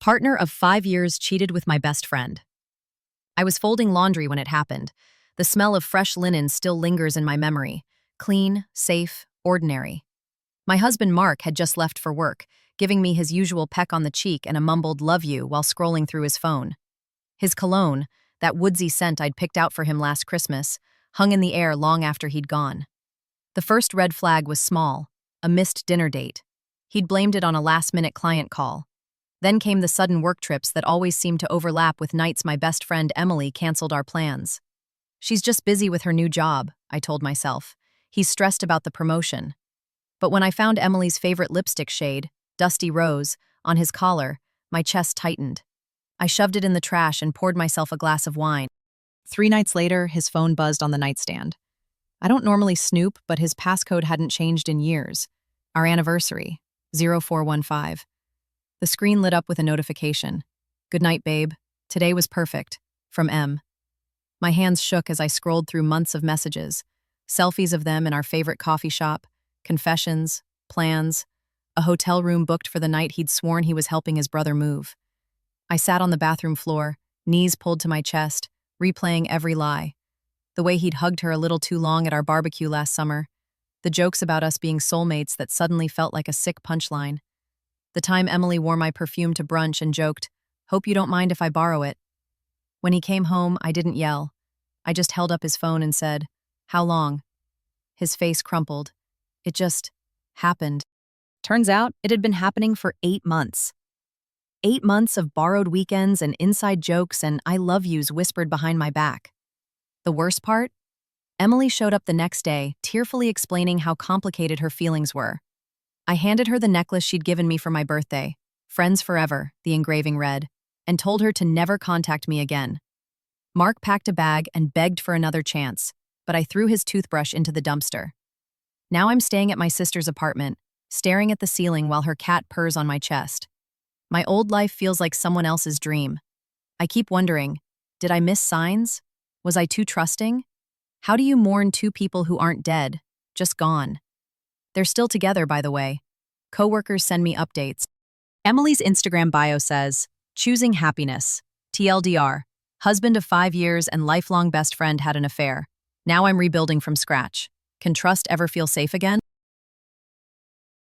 Partner of 5 years cheated with my best friend. I was folding laundry when it happened. The smell of fresh linen still lingers in my memory. Clean, safe, ordinary. My husband Mark had just left for work, giving me his usual peck on the cheek and a mumbled "love you" while scrolling through his phone. His cologne, that woodsy scent I'd picked out for him last Christmas, hung in the air long after he'd gone. The first red flag was small, a missed dinner date. He'd blamed it on a last-minute client call. Then came the sudden work trips that always seemed to overlap with nights my best friend Emily canceled our plans. She's just busy with her new job, I told myself. He's stressed about the promotion. But when I found Emily's favorite lipstick shade, Dusty Rose, on his collar, my chest tightened. I shoved it in the trash and poured myself a glass of wine. 3 nights later, his phone buzzed on the nightstand. I don't normally snoop, but his passcode hadn't changed in years. Our anniversary, 0415. The screen lit up with a notification. "Good night, babe. Today was perfect." From M. My hands shook as I scrolled through months of messages. Selfies of them in our favorite coffee shop, confessions, plans, a hotel room booked for the night he'd sworn he was helping his brother move. I sat on the bathroom floor, knees pulled to my chest, replaying every lie. The way he'd hugged her a little too long at our barbecue last summer. The jokes about us being soulmates that suddenly felt like a sick punchline. The time Emily wore my perfume to brunch and joked, "Hope you don't mind if I borrow it." When he came home, I didn't yell. I just held up his phone and said, "How long?" His face crumpled. It just happened. Turns out, it had been happening for 8 months. 8 months of borrowed weekends and inside jokes and "I love yous" whispered behind my back. The worst part? Emily showed up the next day, tearfully explaining how complicated her feelings were. I handed her the necklace she'd given me for my birthday, "Friends Forever," the engraving read, and told her to never contact me again. Mark packed a bag and begged for another chance, but I threw his toothbrush into the dumpster. Now I'm staying at my sister's apartment, staring at the ceiling while her cat purrs on my chest. My old life feels like someone else's dream. I keep wondering, did I miss signs? Was I too trusting? How do you mourn two people who aren't dead, just gone? They're still together, by the way. Coworkers send me updates. Emily's Instagram bio says, "Choosing happiness. TLDR. Husband of 5 years and lifelong best friend had an affair. Now I'm rebuilding from scratch. Can trust ever feel safe again?"